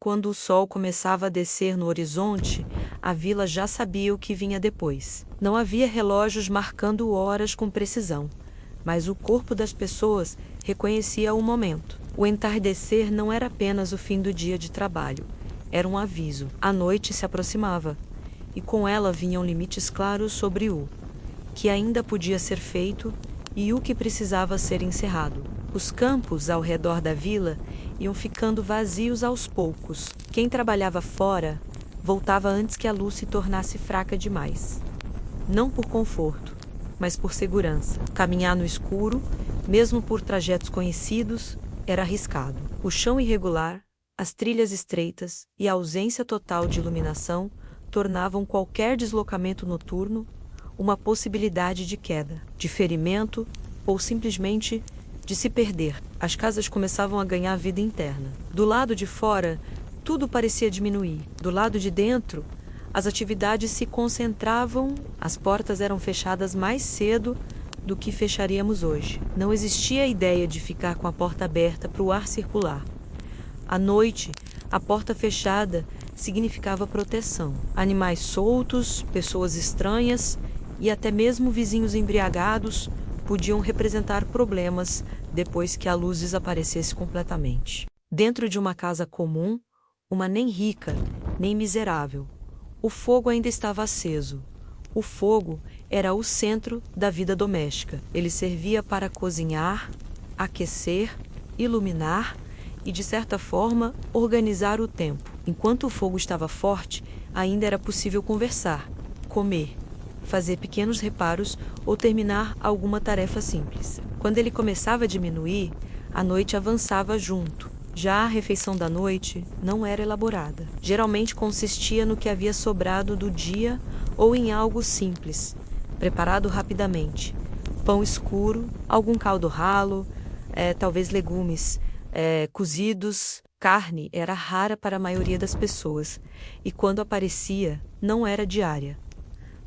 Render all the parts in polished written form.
Quando o sol começava a descer no horizonte, a vila já sabia o que vinha depois. Não havia relógios marcando horas com precisão, mas o corpo das pessoas reconhecia o momento. O entardecer não era apenas o fim do dia de trabalho, era um aviso. A noite se aproximava, e com ela vinham limites claros sobre o que ainda podia ser feito e o que precisava ser encerrado. Os campos ao redor da vila iam ficando vazios aos poucos. Quem trabalhava fora voltava antes que a luz se tornasse fraca demais. Não por conforto, mas por segurança. Caminhar no escuro, mesmo por trajetos conhecidos, era arriscado. O chão irregular, as trilhas estreitas e a ausência total de iluminação tornavam qualquer deslocamento noturno uma possibilidade de queda, de ferimento ou simplesmente de se perder. As casas começavam a ganhar vida interna. Do lado de fora, tudo parecia diminuir. Do lado de dentro, as atividades se concentravam, as portas eram fechadas mais cedo do que fecharíamos hoje. Não existia a ideia de ficar com a porta aberta para o ar circular. À noite, a porta fechada significava proteção. Animais soltos, pessoas estranhas e até mesmo vizinhos embriagados podiam representar problemas depois que a luz desaparecesse completamente. Dentro de uma casa comum, uma nem rica, nem miserável, o fogo ainda estava aceso. O fogo era o centro da vida doméstica. Ele servia para cozinhar, aquecer, iluminar e, de certa forma, organizar o tempo. Enquanto o fogo estava forte, ainda era possível conversar, comer, fazer pequenos reparos ou terminar alguma tarefa simples. Quando ele começava a diminuir, a noite avançava junto. Já a refeição da noite não era elaborada. Geralmente consistia no que havia sobrado do dia ou em algo simples, preparado rapidamente. Pão escuro, algum caldo ralo, talvez legumes cozidos. Carne era rara para a maioria das pessoas e quando aparecia, não era diária.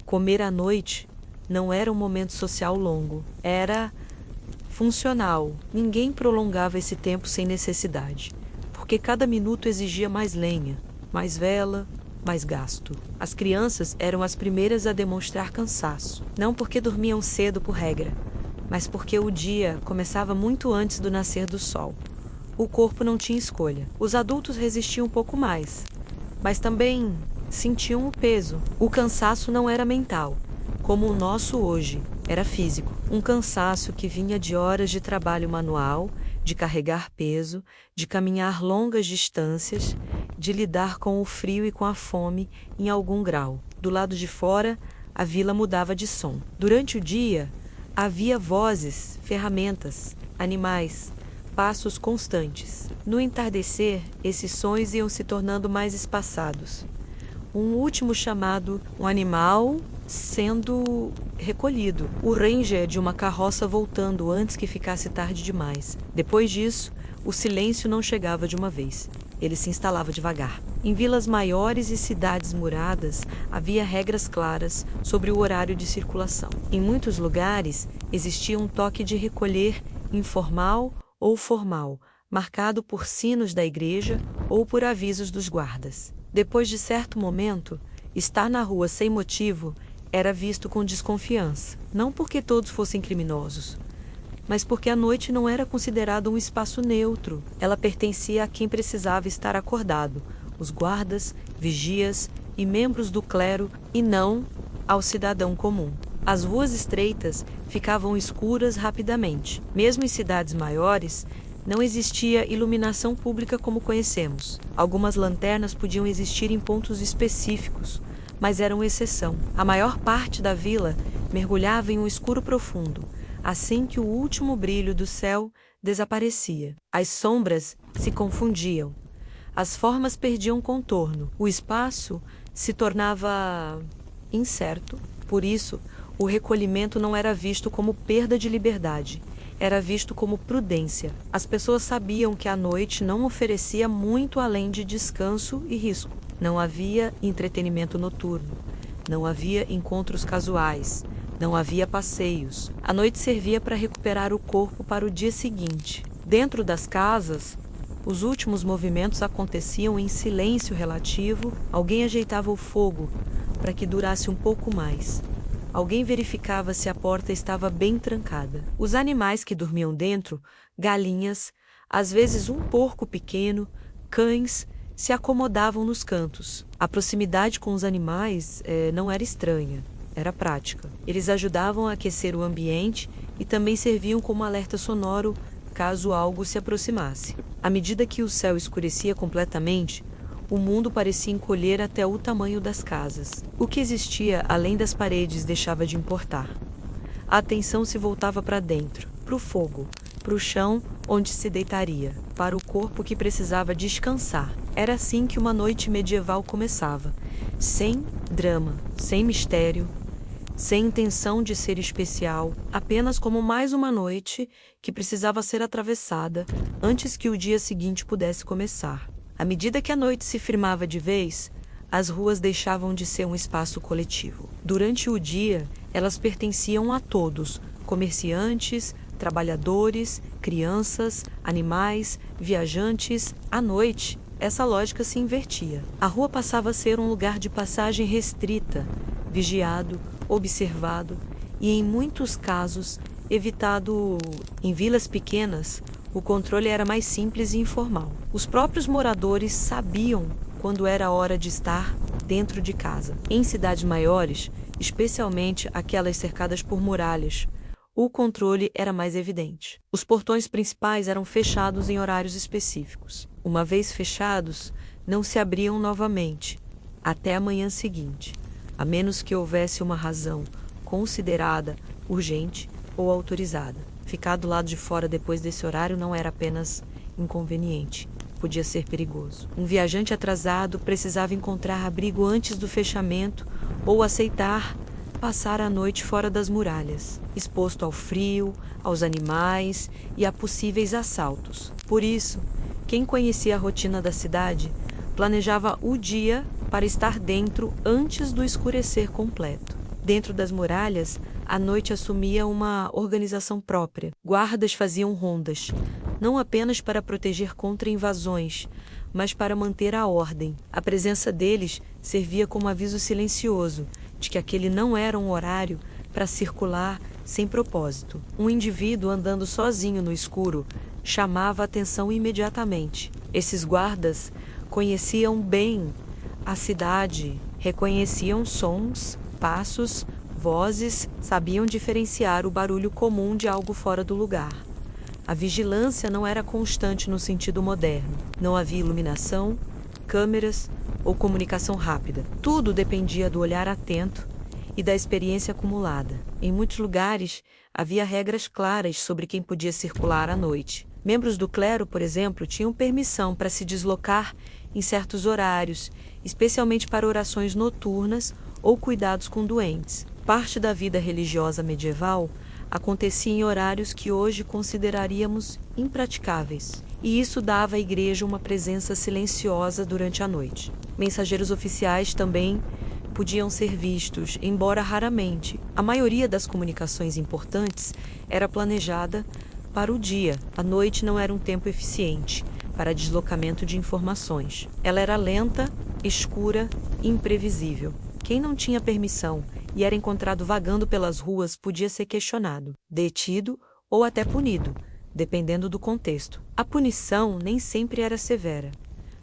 Comer à noite não era um momento social longo, era funcional. Ninguém prolongava esse tempo sem necessidade, porque cada minuto exigia mais lenha, mais vela, mais gasto. As crianças eram as primeiras a demonstrar cansaço, não porque dormiam cedo por regra, mas porque o dia começava muito antes do nascer do sol. O corpo não tinha escolha. Os adultos resistiam um pouco mais, mas também sentiam o peso. O cansaço não era mental, como o nosso hoje, era físico. Um cansaço que vinha de horas de trabalho manual, de carregar peso, de caminhar longas distâncias, de lidar com o frio e com a fome em algum grau. Do lado de fora, a vila mudava de som. Durante o dia, havia vozes, ferramentas, animais, passos constantes. No entardecer, esses sons iam se tornando mais espaçados. Um último chamado, um animal sendo recolhido, o ranger de uma carroça voltando antes que ficasse tarde demais. Depois disso, o silêncio não chegava de uma vez. Ele se instalava devagar. Em vilas maiores e cidades muradas, havia regras claras sobre o horário de circulação. Em muitos lugares, existia um toque de recolher informal ou formal, marcado por sinos da igreja ou por avisos dos guardas. Depois de certo momento, estar na rua sem motivo era visto com desconfiança, não porque todos fossem criminosos, mas porque a noite não era considerada um espaço neutro. Ela pertencia a quem precisava estar acordado, os guardas, vigias e membros do clero, e não ao cidadão comum. As ruas estreitas ficavam escuras rapidamente. Mesmo em cidades maiores, não existia iluminação pública como conhecemos. Algumas lanternas podiam existir em pontos específicos, mas eram exceção. A maior parte da vila mergulhava em um escuro profundo, assim que o último brilho do céu desaparecia. As sombras se confundiam. As formas perdiam contorno. O espaço se tornava incerto. Por isso, o recolhimento não era visto como perda de liberdade, era visto como prudência. As pessoas sabiam que a noite não oferecia muito além de descanso e risco. Não havia entretenimento noturno, não havia encontros casuais, não havia passeios. A noite servia para recuperar o corpo para o dia seguinte. Dentro das casas, Os últimos movimentos aconteciam em silêncio relativo, alguém ajeitava o fogo para que durasse um pouco mais. Alguém verificava se a porta estava bem trancada. Os animais que dormiam dentro, galinhas, às vezes um porco pequeno, cães, se acomodavam nos cantos. A proximidade com os animais não era estranha, era prática. Eles ajudavam a aquecer o ambiente e também serviam como alerta sonoro caso algo se aproximasse. À medida que o céu escurecia completamente, o mundo parecia encolher até o tamanho das casas. O que existia além das paredes deixava de importar. A atenção se voltava para dentro, para o fogo, para o chão onde se deitaria, para o corpo que precisava descansar. Era assim que uma noite medieval começava, sem drama, sem mistério, sem intenção de ser especial, apenas como mais uma noite que precisava ser atravessada antes que o dia seguinte pudesse começar. À medida que a noite se firmava de vez, as ruas deixavam de ser um espaço coletivo. Durante o dia, elas pertenciam a todos, comerciantes, trabalhadores, crianças, animais, viajantes. À noite, essa lógica se invertia. A rua passava a ser um lugar de passagem restrita, vigiado, observado e, em muitos casos, evitado. Em vilas pequenas, o controle era mais simples e informal. Os próprios moradores sabiam quando era hora de estar dentro de casa. Em cidades maiores, especialmente aquelas cercadas por muralhas, o controle era mais evidente. Os portões principais eram fechados em horários específicos. Uma vez fechados, não se abriam novamente, até a manhã seguinte, a menos que houvesse uma razão considerada urgente ou autorizada. Ficar do lado de fora depois desse horário não era apenas inconveniente, podia ser perigoso. Um viajante atrasado precisava encontrar abrigo antes do fechamento ou aceitar passar a noite fora das muralhas, exposto ao frio, aos animais e a possíveis assaltos. Por isso, quem conhecia a rotina da cidade planejava o dia para estar dentro antes do escurecer completo. Dentro das muralhas, a noite assumia uma organização própria. Guardas faziam rondas, não apenas para proteger contra invasões, mas para manter a ordem. A presença deles servia como aviso silencioso de que aquele não era um horário para circular sem propósito. Um indivíduo andando sozinho no escuro chamava a atenção imediatamente. Esses guardas conheciam bem a cidade, reconheciam sons, passos, vozes, sabiam diferenciar o barulho comum de algo fora do lugar. A vigilância não era constante no sentido moderno. Não havia iluminação, câmeras ou comunicação rápida. Tudo dependia do olhar atento e da experiência acumulada. Em muitos lugares, havia regras claras sobre quem podia circular à noite. Membros do clero, por exemplo, tinham permissão para se deslocar em certos horários, especialmente para orações noturnas ou cuidados com doentes. Parte da vida religiosa medieval acontecia em horários que hoje consideraríamos impraticáveis, e isso dava à igreja uma presença silenciosa durante a noite. Mensageiros oficiais também podiam ser vistos, embora raramente. A maioria das comunicações importantes era planejada para o dia. A noite não era um tempo eficiente para deslocamento de informações. Ela era lenta, escura e imprevisível. Quem não tinha permissão e era encontrado vagando pelas ruas podia ser questionado, detido ou até punido, dependendo do contexto. A punição nem sempre era severa,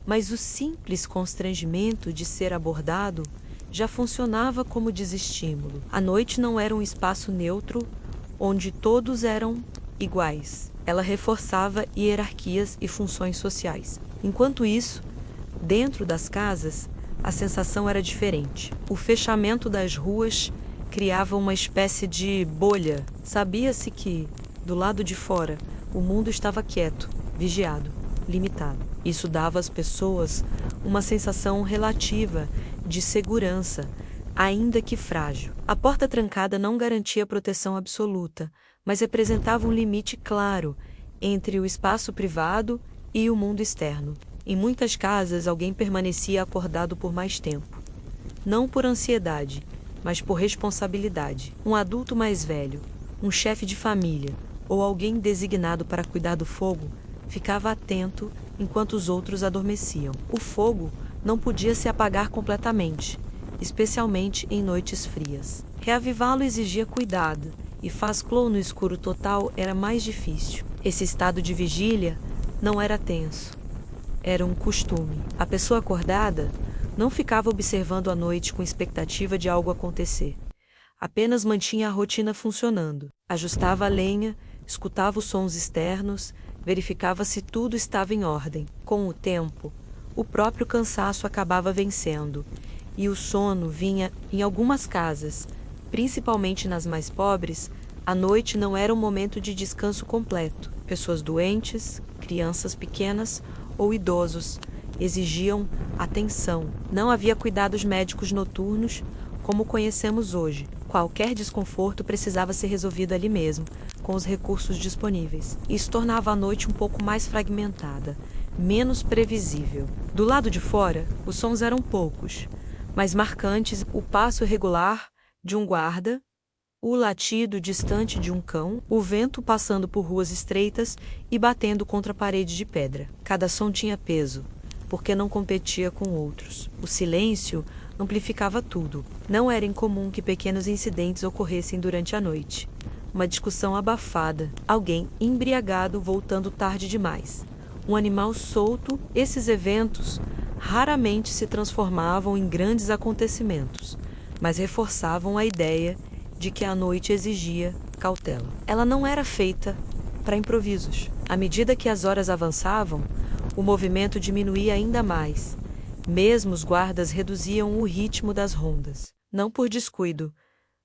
mas o simples constrangimento de ser abordado já funcionava como desestímulo. A noite não era um espaço neutro onde todos eram iguais. Ela reforçava hierarquias e funções sociais. Enquanto isso, dentro das casas, a sensação era diferente. O fechamento das ruas criava uma espécie de bolha. Sabia-se que, do lado de fora, o mundo estava quieto, vigiado, limitado. Isso dava às pessoas uma sensação relativa de segurança, ainda que frágil. A porta trancada não garantia proteção absoluta, mas representava um limite claro entre o espaço privado e o mundo externo. Em muitas casas, alguém permanecia acordado por mais tempo. Não por ansiedade, mas por responsabilidade. Um adulto mais velho, um chefe de família ou alguém designado para cuidar do fogo ficava atento enquanto os outros adormeciam. O fogo não podia se apagar completamente, especialmente em noites frias. Reavivá-lo exigia cuidado, e fazê-lo no escuro total era mais difícil. Esse estado de vigília não era tenso. Era um costume. A pessoa acordada não ficava observando a noite com expectativa de algo acontecer. Apenas mantinha a rotina funcionando. Ajustava a lenha, escutava os sons externos, verificava se tudo estava em ordem. Com o tempo, o próprio cansaço acabava vencendo, e o sono vinha em algumas casas, principalmente nas mais pobres. A noite não era um momento de descanso completo. Pessoas doentes, crianças pequenas ou idosos exigiam atenção. Não havia cuidados médicos noturnos como conhecemos hoje. Qualquer desconforto precisava ser resolvido ali mesmo, com os recursos disponíveis. Isso tornava a noite um pouco mais fragmentada, menos previsível. Do lado de fora, os sons eram poucos, mas marcantes: o passo regular de um guarda, o latido distante de um cão, o vento passando por ruas estreitas e batendo contra a parede de pedra. Cada som tinha peso, porque não competia com outros. O silêncio amplificava tudo. Não era incomum que pequenos incidentes ocorressem durante a noite. Uma discussão abafada, alguém embriagado voltando tarde demais, um animal solto. Esses eventos raramente se transformavam em grandes acontecimentos, mas reforçavam a ideia de que a noite exigia cautela. Ela não era feita para improvisos. À medida que as horas avançavam, o movimento diminuía ainda mais. Mesmo os guardas reduziam o ritmo das rondas, não por descuido,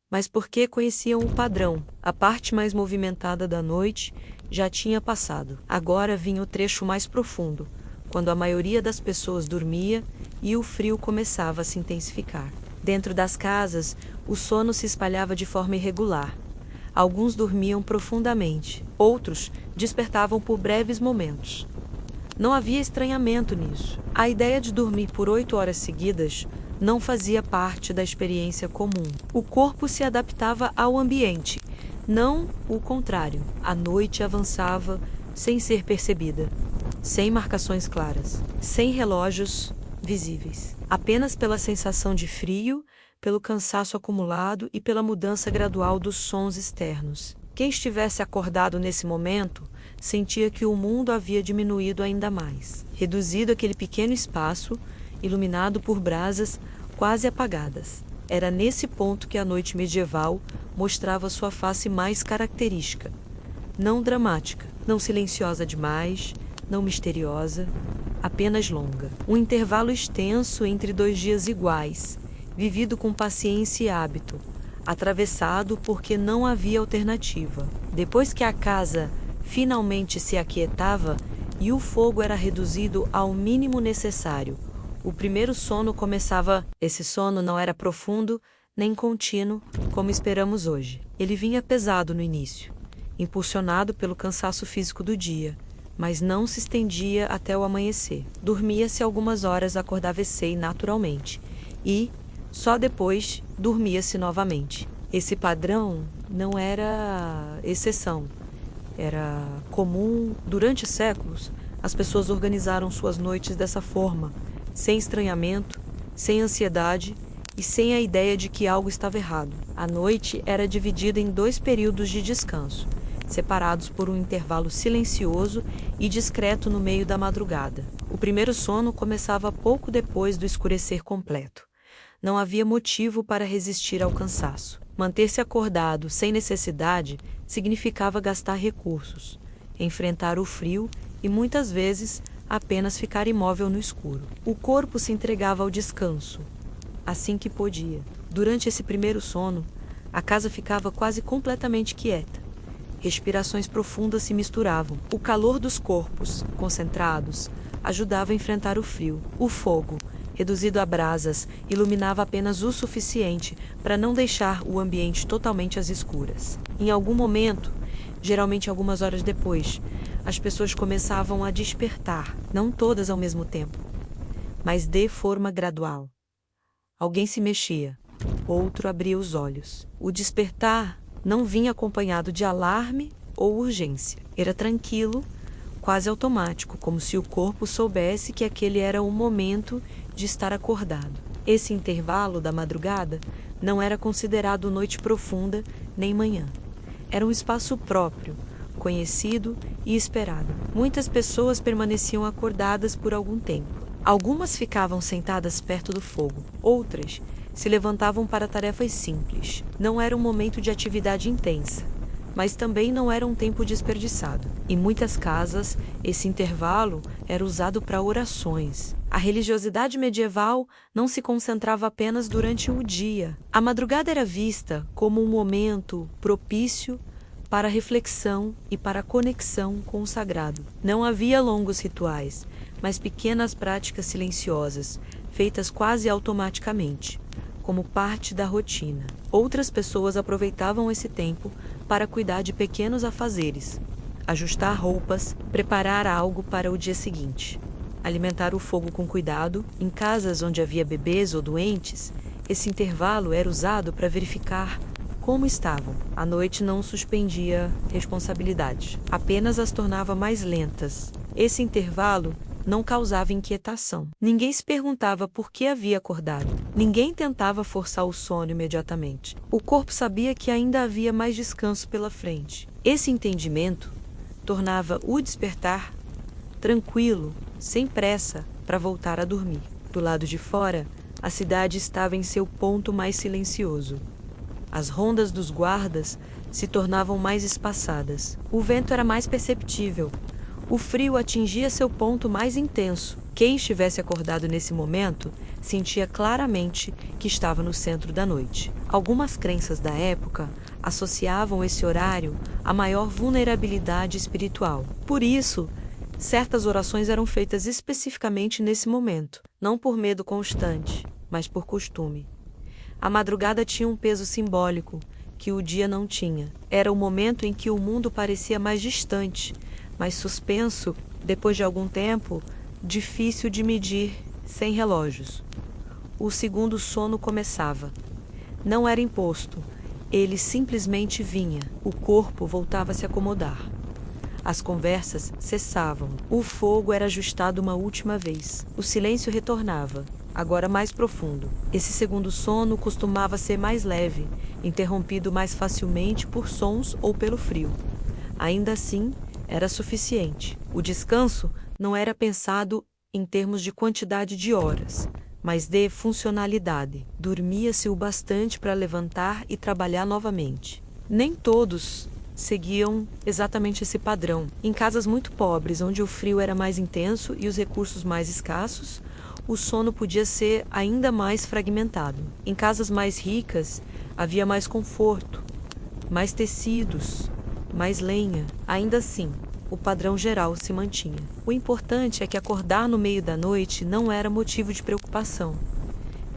mas porque conheciam o padrão. A parte mais movimentada da noite já tinha passado. Agora vinha o trecho mais profundo, quando a maioria das pessoas dormia e o frio começava a se intensificar. Dentro das casas, o sono se espalhava de forma irregular. Alguns dormiam profundamente, outros despertavam por breves momentos. Não havia estranhamento nisso. A ideia de dormir por 8 horas seguidas não fazia parte da experiência comum. O corpo se adaptava ao ambiente, não o contrário. A noite avançava sem ser percebida, sem marcações claras, sem relógios visíveis, apenas pela sensação de frio, pelo cansaço acumulado e pela mudança gradual dos sons externos. Quem estivesse acordado nesse momento sentia que o mundo havia diminuído ainda mais, reduzido àquele pequeno espaço, iluminado por brasas quase apagadas. Era nesse ponto que a noite medieval mostrava sua face mais característica. Não dramática, não silenciosa demais, não misteriosa, apenas longa. Um intervalo extenso entre 2 dias iguais, vivido com paciência e hábito, atravessado porque não havia alternativa. Depois que a casa finalmente se aquietava e o fogo era reduzido ao mínimo necessário, o primeiro sono começava. Esse sono não era profundo nem contínuo, como esperamos hoje. Ele vinha pesado no início, impulsionado pelo cansaço físico do dia, mas não se estendia até o amanhecer. Dormia-se algumas horas, acordava-se naturalmente, e, só depois, dormia-se novamente. Esse padrão não era exceção. Era comum. Durante séculos, as pessoas organizaram suas noites dessa forma, sem estranhamento, sem ansiedade e sem a ideia de que algo estava errado. A noite era dividida em 2 períodos de descanso, separados por um intervalo silencioso e discreto no meio da madrugada. O primeiro sono começava pouco depois do escurecer completo. Não havia motivo para resistir ao cansaço. Manter-se acordado sem necessidade significava gastar recursos, enfrentar o frio e, muitas vezes, apenas ficar imóvel no escuro. O corpo se entregava ao descanso, assim que podia. Durante esse primeiro sono, a casa ficava quase completamente quieta. Respirações profundas se misturavam. O calor dos corpos, concentrados, ajudava a enfrentar o frio. O fogo, reduzido a brasas, iluminava apenas o suficiente para não deixar o ambiente totalmente às escuras. Em algum momento, geralmente algumas horas depois, as pessoas começavam a despertar, não todas ao mesmo tempo, mas de forma gradual. Alguém se mexia, outro abria os olhos. O despertar não vinha acompanhado de alarme ou urgência. Era tranquilo, quase automático, como se o corpo soubesse que aquele era o momento de estar acordado. Esse intervalo da madrugada não era considerado noite profunda nem manhã. Era um espaço próprio, conhecido e esperado. Muitas pessoas permaneciam acordadas por algum tempo. Algumas ficavam sentadas perto do fogo, outras se levantavam para tarefas simples. Não era um momento de atividade intensa, mas também não era um tempo desperdiçado. Em muitas casas, esse intervalo era usado para orações. A religiosidade medieval não se concentrava apenas durante o dia. A madrugada era vista como um momento propício para a reflexão e para a conexão com o sagrado. Não havia longos rituais, mas pequenas práticas silenciosas, feitas quase automaticamente, como parte da rotina. Outras pessoas aproveitavam esse tempo para cuidar de pequenos afazeres, ajustar roupas, preparar algo para o dia seguinte, alimentar o fogo com cuidado. Em casas onde havia bebês ou doentes, esse intervalo era usado para verificar como estavam. A noite não suspendia responsabilidades, apenas as tornava mais lentas. Esse intervalo não causava inquietação. Ninguém se perguntava por que havia acordado. Ninguém tentava forçar o sono imediatamente. O corpo sabia que ainda havia mais descanso pela frente. Esse entendimento tornava o despertar tranquilo, sem pressa, para voltar a dormir. Do lado de fora, a cidade estava em seu ponto mais silencioso. As rondas dos guardas se tornavam mais espaçadas. O vento era mais perceptível. O frio atingia seu ponto mais intenso. Quem estivesse acordado nesse momento sentia claramente que estava no centro da noite. Algumas crenças da época associavam esse horário à maior vulnerabilidade espiritual. Por isso, certas orações eram feitas especificamente nesse momento, não por medo constante, mas por costume. A madrugada tinha um peso simbólico que o dia não tinha. Era o momento em que o mundo parecia mais distante, mais suspenso, depois de algum tempo, difícil de medir sem relógios. O segundo sono começava. Não era imposto, ele simplesmente vinha. O corpo voltava a se acomodar. As conversas cessavam. O fogo era ajustado uma última vez. O silêncio retornava, agora mais profundo. Esse segundo sono costumava ser mais leve, interrompido mais facilmente por sons ou pelo frio. Ainda assim, era suficiente. O descanso não era pensado em termos de quantidade de horas, mas de funcionalidade. Dormia-se o bastante para levantar e trabalhar novamente. Nem todos seguiam exatamente esse padrão. Em casas muito pobres, onde o frio era mais intenso e os recursos mais escassos, o sono podia ser ainda mais fragmentado. Em casas mais ricas, havia mais conforto, mais tecidos, mais lenha. Ainda assim, o padrão geral se mantinha. O importante é que acordar no meio da noite não era motivo de preocupação.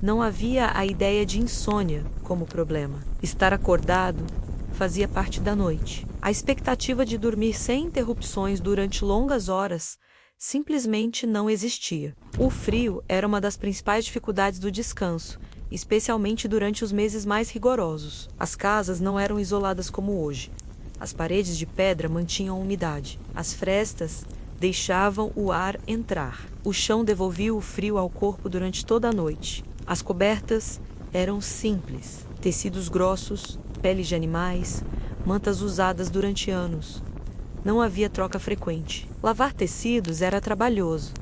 Não havia a ideia de insônia como problema. Estar acordado fazia parte da noite. A expectativa de dormir sem interrupções durante longas horas simplesmente não existia. O frio era uma das principais dificuldades do descanso, especialmente durante os meses mais rigorosos. As casas não eram isoladas como hoje. As paredes de pedra mantinham umidade. As frestas deixavam o ar entrar. O chão devolvia o frio ao corpo durante toda a noite. As cobertas eram simples. Tecidos grossos, peles de animais, mantas usadas durante anos. Não havia troca frequente. Lavar tecidos era trabalhoso.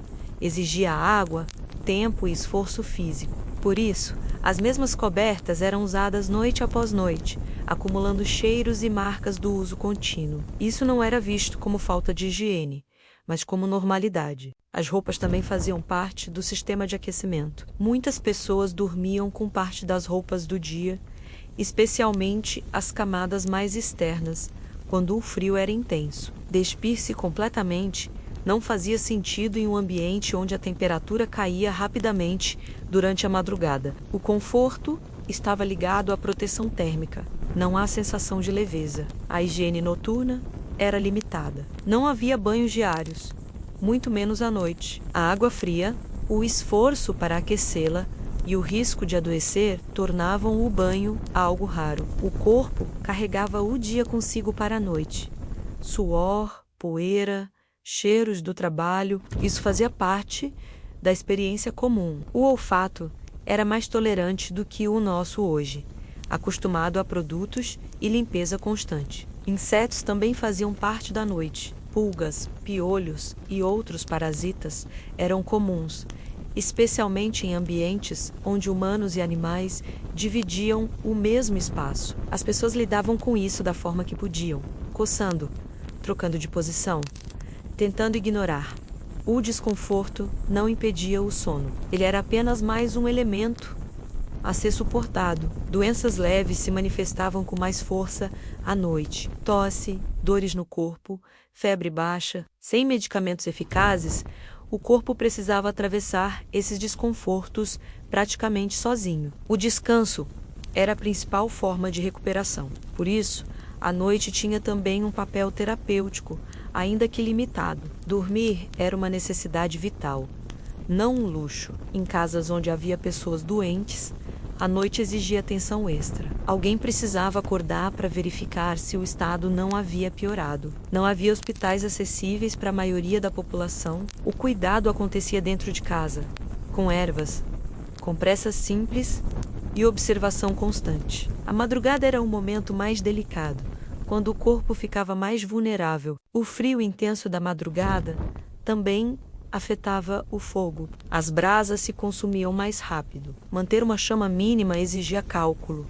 Exigia água, tempo e esforço físico. Por isso, as mesmas cobertas eram usadas noite após noite, acumulando cheiros e marcas do uso contínuo. Isso não era visto como falta de higiene, mas como normalidade. As roupas também faziam parte do sistema de aquecimento. Muitas pessoas dormiam com parte das roupas do dia, especialmente as camadas mais externas, quando o frio era intenso. Despir-se completamente não fazia sentido em um ambiente onde a temperatura caía rapidamente durante a madrugada. O conforto estava ligado à proteção térmica. Não há sensação de leveza. A higiene noturna era limitada. Não havia banhos diários, muito menos à noite. A água fria, o esforço para aquecê-la e o risco de adoecer tornavam o banho algo raro. O corpo carregava o dia consigo para a noite. Suor, poeira, cheiros do trabalho, isso fazia parte da experiência comum. O olfato era mais tolerante do que o nosso hoje, acostumado a produtos e limpeza constante. Insetos também faziam parte da noite. Pulgas, piolhos e outros parasitas eram comuns, especialmente em ambientes onde humanos e animais dividiam o mesmo espaço. As pessoas lidavam com isso da forma que podiam, coçando, trocando de posição, tentando ignorar. O desconforto não impedia o sono. Ele era apenas mais um elemento a ser suportado. Doenças leves se manifestavam com mais força à noite. Tosse, dores no corpo, febre baixa. Sem medicamentos eficazes, o corpo precisava atravessar esses desconfortos praticamente sozinho. O descanso era a principal forma de recuperação. Por isso, a noite tinha também um papel terapêutico, ainda que limitado. Dormir era uma necessidade vital, não um luxo. Em casas onde havia pessoas doentes, a noite exigia atenção extra. Alguém precisava acordar para verificar se o estado não havia piorado. Não havia hospitais acessíveis para a maioria da população. O cuidado acontecia dentro de casa, com ervas, compressas simples e observação constante. A madrugada era o momento mais delicado, quando o corpo ficava mais vulnerável. O frio intenso da madrugada também afetava o fogo. As brasas se consumiam mais rápido. Manter uma chama mínima exigia cálculo.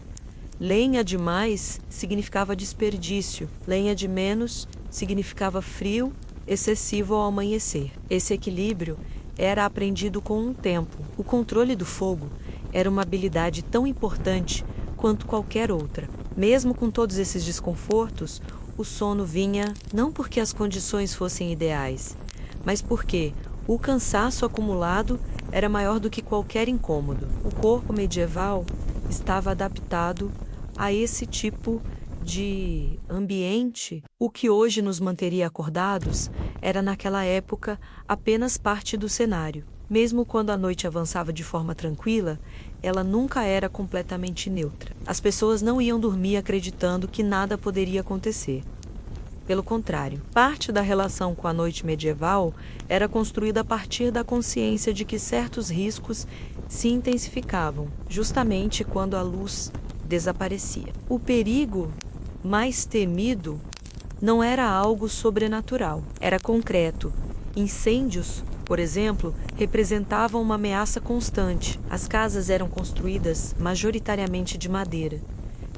Lenha demais significava desperdício. Lenha de menos significava frio excessivo ao amanhecer. Esse equilíbrio era aprendido com o tempo. O controle do fogo era uma habilidade tão importante quanto qualquer outra. Mesmo com todos esses desconfortos, o sono vinha não porque as condições fossem ideais, mas porque o cansaço acumulado era maior do que qualquer incômodo. O corpo medieval estava adaptado a esse tipo de ambiente. O que hoje nos manteria acordados era naquela época apenas parte do cenário. Mesmo quando a noite avançava de forma tranquila, ela nunca era completamente neutra. As pessoas não iam dormir acreditando que nada poderia acontecer. Pelo contrário, parte da relação com a noite medieval era construída a partir da consciência de que certos riscos se intensificavam, justamente quando a luz desaparecia. O perigo mais temido não era algo sobrenatural, era concreto. Incêndios, por exemplo, representavam uma ameaça constante. As casas eram construídas majoritariamente de madeira,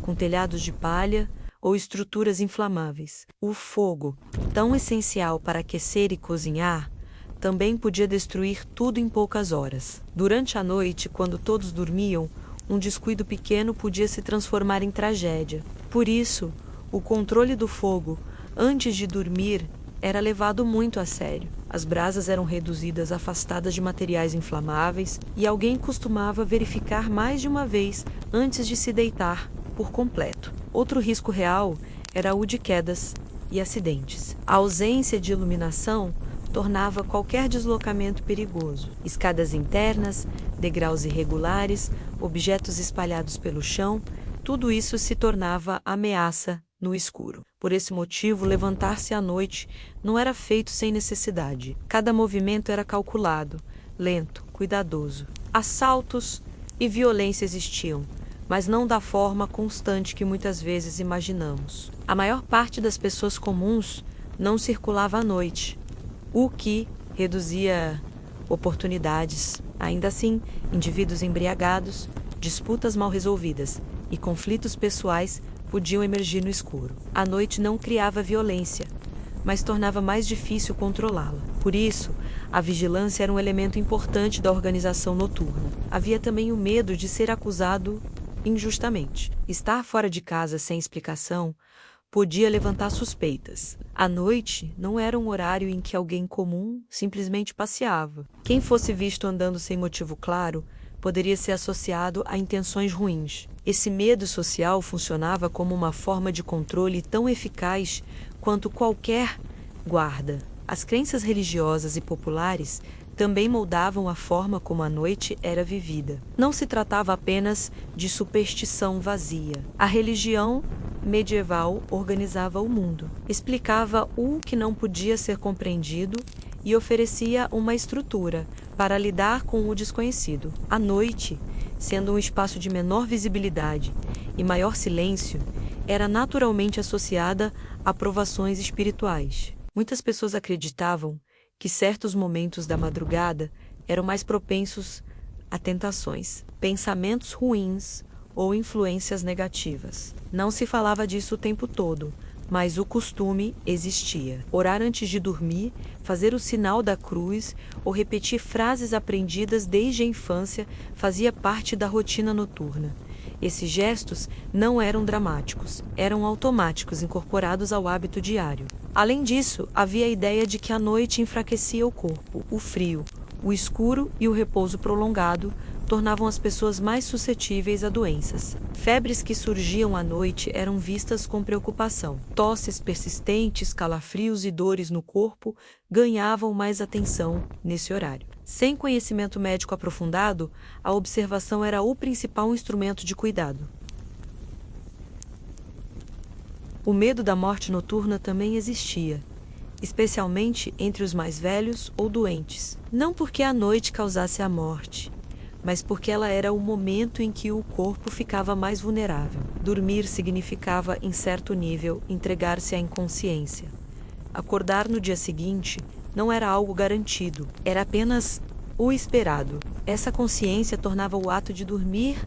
com telhados de palha ou estruturas inflamáveis. O fogo, tão essencial para aquecer e cozinhar, também podia destruir tudo em poucas horas. Durante a noite, quando todos dormiam, um descuido pequeno podia se transformar em tragédia. Por isso, o controle do fogo, antes de dormir, era levado muito a sério. As brasas eram reduzidas afastadas de materiais inflamáveis e alguém costumava verificar mais de uma vez antes de se deitar por completo. Outro risco real era o de quedas e acidentes. A ausência de iluminação tornava qualquer deslocamento perigoso. Escadas internas, degraus irregulares, objetos espalhados pelo chão, tudo isso se tornava ameaça no escuro. Por esse motivo, levantar-se à noite não era feito sem necessidade. Cada movimento era calculado, lento, cuidadoso. Assaltos e violência existiam, mas não da forma constante que muitas vezes imaginamos. A maior parte das pessoas comuns não circulava à noite, o que reduzia oportunidades. Ainda assim, indivíduos embriagados, disputas mal resolvidas e conflitos pessoais podiam emergir no escuro. A noite não criava violência, mas tornava mais difícil controlá-la. Por isso, a vigilância era um elemento importante da organização noturna. Havia também o medo de ser acusado injustamente. Estar fora de casa sem explicação podia levantar suspeitas. A noite não era um horário em que alguém comum simplesmente passeava. Quem fosse visto andando sem motivo claro poderia ser associado a intenções ruins. Esse medo social funcionava como uma forma de controle tão eficaz quanto qualquer guarda. As crenças religiosas e populares também moldavam a forma como a noite era vivida. Não se tratava apenas de superstição vazia. A religião medieval organizava o mundo. Explicava o que não podia ser compreendido e oferecia uma estrutura para lidar com o desconhecido. A noite, sendo um espaço de menor visibilidade e maior silêncio, era naturalmente associada a provações espirituais. Muitas pessoas acreditavam que certos momentos da madrugada eram mais propensos a tentações, pensamentos ruins ou influências negativas. Não se falava disso o tempo todo, mas o costume existia. Orar antes de dormir, fazer o sinal da cruz ou repetir frases aprendidas desde a infância fazia parte da rotina noturna. Esses gestos não eram dramáticos, eram automáticos, incorporados ao hábito diário. Além disso, havia a ideia de que a noite enfraquecia o corpo. O frio, o escuro e o repouso prolongado tornavam as pessoas mais suscetíveis a doenças. Febres que surgiam à noite eram vistas com preocupação. Tosses persistentes, calafrios e dores no corpo ganhavam mais atenção nesse horário. Sem conhecimento médico aprofundado, a observação era o principal instrumento de cuidado. O medo da morte noturna também existia, especialmente entre os mais velhos ou doentes. Não porque a noite causasse a morte, mas porque ela era o momento em que o corpo ficava mais vulnerável. Dormir significava, em certo nível, entregar-se à inconsciência. Acordar no dia seguinte não era algo garantido, era apenas o esperado. Essa consciência tornava o ato de dormir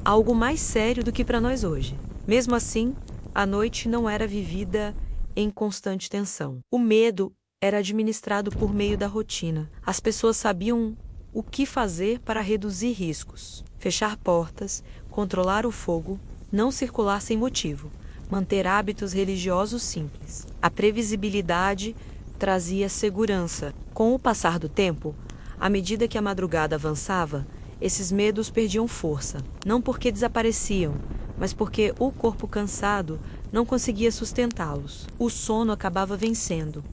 algo mais sério do que para nós hoje. Mesmo assim, a noite não era vivida em constante tensão. O medo era administrado por meio da rotina. As pessoas sabiam o que fazer para reduzir riscos: fechar portas, controlar o fogo, não circular sem motivo, manter hábitos religiosos simples. A previsibilidade trazia segurança. Com o passar do tempo, à medida que a madrugada avançava, esses medos perdiam força, não porque desapareciam, mas porque o corpo cansado não conseguia sustentá-los. O sono acabava vencendo.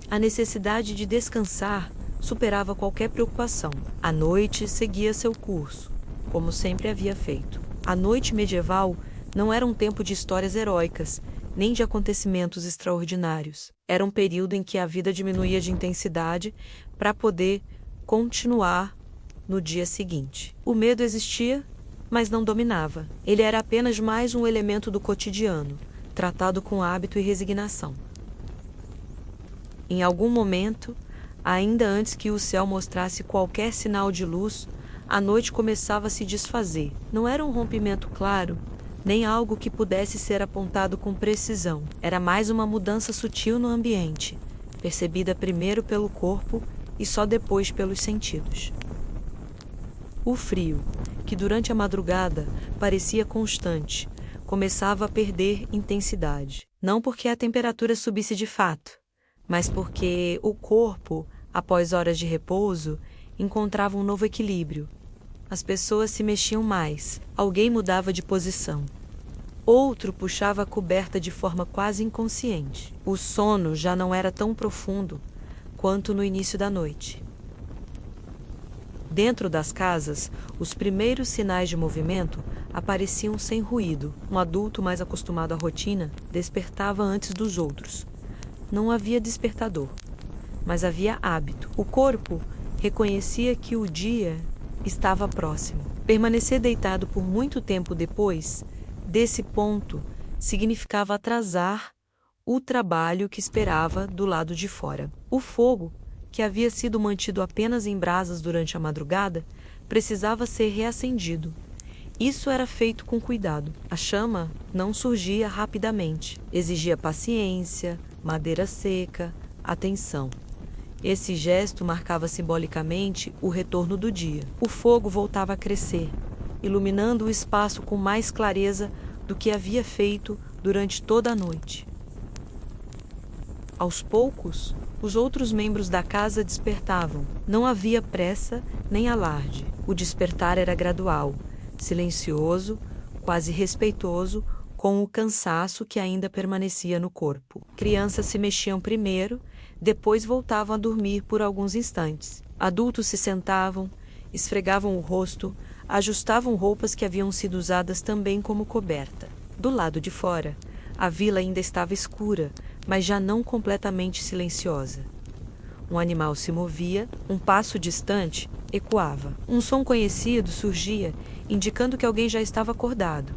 A necessidade de descansar superava qualquer preocupação. A noite seguia seu curso, como sempre havia feito. A noite medieval não era um tempo de histórias heróicas, nem de acontecimentos extraordinários. Era um período em que a vida diminuía de intensidade para poder continuar no dia seguinte. O medo existia, mas não dominava. Ele era apenas mais um elemento do cotidiano, tratado com hábito e resignação. Em algum momento, ainda antes que o céu mostrasse qualquer sinal de luz, a noite começava a se desfazer. Não era um rompimento claro, nem algo que pudesse ser apontado com precisão. Era mais uma mudança sutil no ambiente, percebida primeiro pelo corpo e só depois pelos sentidos. O frio, que durante a madrugada parecia constante, começava a perder intensidade. Não porque a temperatura subisse de fato, mas porque o corpo, após horas de repouso, encontrava um novo equilíbrio. As pessoas se mexiam mais, alguém mudava de posição. Outro puxava a coberta de forma quase inconsciente. O sono já não era tão profundo quanto no início da noite. Dentro das casas, os primeiros sinais de movimento apareciam sem ruído. Um adulto mais acostumado à rotina despertava antes dos outros. Não havia despertador, mas havia hábito. O corpo reconhecia que o dia estava próximo. Permanecer deitado por muito tempo depois desse ponto significava atrasar o trabalho que esperava do lado de fora. O fogo, que havia sido mantido apenas em brasas durante a madrugada, precisava ser reacendido. Isso era feito com cuidado. A chama não surgia rapidamente. Exigia paciência, madeira seca, atenção. Esse gesto marcava simbolicamente o retorno do dia. O fogo voltava a crescer, iluminando o espaço com mais clareza do que havia feito durante toda a noite. Aos poucos, os outros membros da casa despertavam. Não havia pressa nem alarde. O despertar era gradual, silencioso, quase respeitoso, com o cansaço que ainda permanecia no corpo. Crianças se mexiam primeiro, depois voltavam a dormir por alguns instantes. Adultos se sentavam, esfregavam o rosto, ajustavam roupas que haviam sido usadas também como coberta. Do lado de fora, A vila ainda estava escura, mas já não completamente silenciosa. Um animal se movia, um passo distante ecoava. Um som conhecido surgia, indicando que alguém já estava acordado.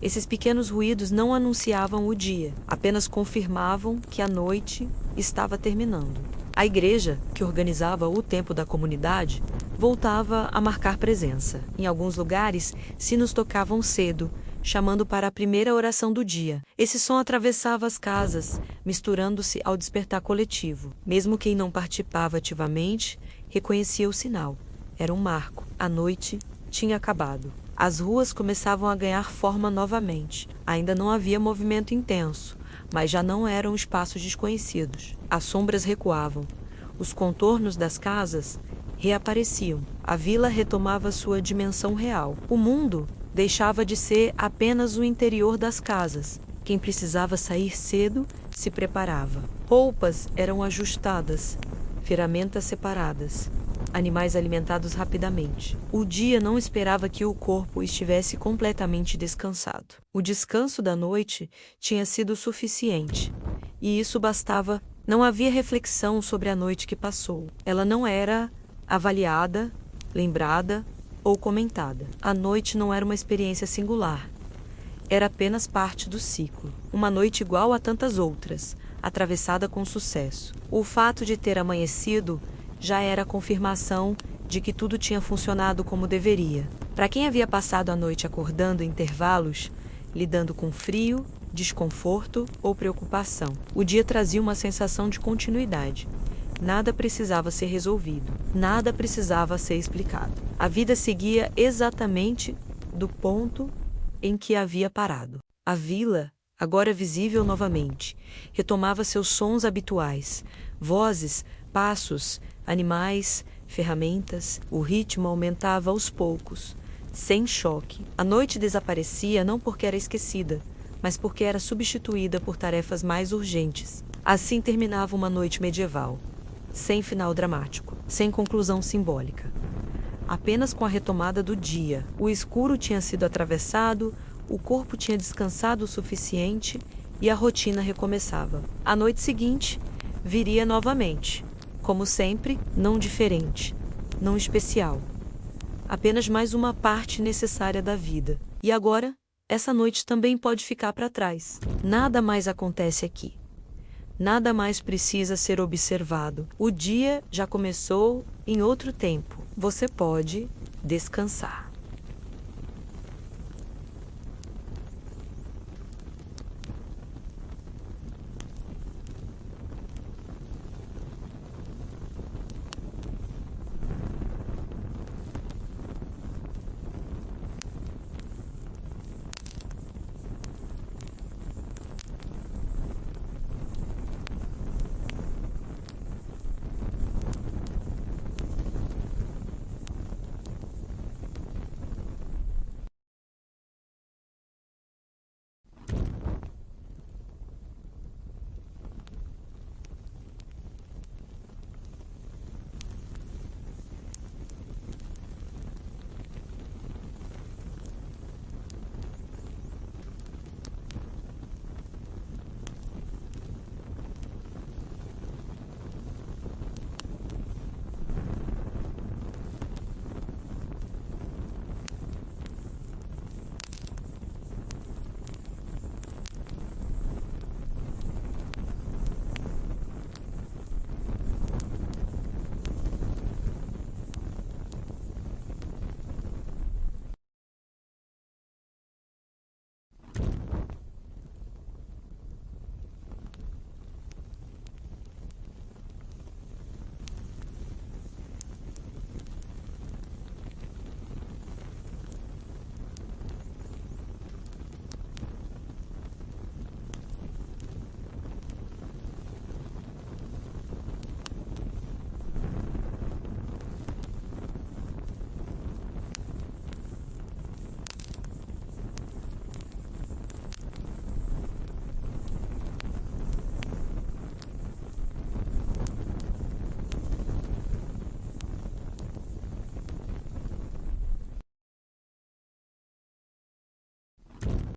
Esses pequenos ruídos não anunciavam o dia, apenas confirmavam que a noite estava terminando. A igreja, que organizava o tempo da comunidade, voltava a marcar presença. Em alguns lugares, sinos tocavam cedo, chamando para a primeira oração do dia. Esse som atravessava as casas, misturando-se ao despertar coletivo. Mesmo quem não participava ativamente, reconhecia o sinal. Era um marco. A noite tinha acabado. As ruas começavam a ganhar forma novamente. Ainda não havia movimento intenso, mas já não eram espaços desconhecidos. As sombras recuavam. Os contornos das casas reapareciam. A vila retomava sua dimensão real. O mundo deixava de ser apenas o interior das casas. Quem precisava sair cedo se preparava. Roupas eram ajustadas, ferramentas separadas, animais alimentados rapidamente. O dia não esperava que o corpo estivesse completamente descansado. O descanso da noite tinha sido suficiente, e isso bastava. Não havia reflexão sobre a noite que passou. Ela não era avaliada, lembrada ou comentada. A noite não era uma experiência singular. Era apenas parte do ciclo. Uma noite igual a tantas outras, atravessada com sucesso. O fato de ter amanhecido já era a confirmação de que tudo tinha funcionado como deveria. Para quem havia passado a noite acordando em intervalos, lidando com frio, desconforto ou preocupação, o dia trazia uma sensação de continuidade. Nada precisava ser resolvido, nada precisava ser explicado. A vida seguia exatamente do ponto em que havia parado. A vila, agora visível novamente, retomava seus sons habituais, vozes, passos, animais, ferramentas. O ritmo aumentava aos poucos, sem choque. A noite desaparecia não porque era esquecida, mas porque era substituída por tarefas mais urgentes. Assim terminava uma noite medieval, sem final dramático, sem conclusão simbólica. Apenas com a retomada do dia. O escuro tinha sido atravessado, o corpo tinha descansado o suficiente e a rotina recomeçava. A noite seguinte viria novamente, como sempre, não diferente, não especial. Apenas mais uma parte necessária da vida. E agora, essa noite também pode ficar para trás. Nada mais acontece aqui. Nada mais precisa ser observado. O dia já começou em outro tempo. Você pode descansar.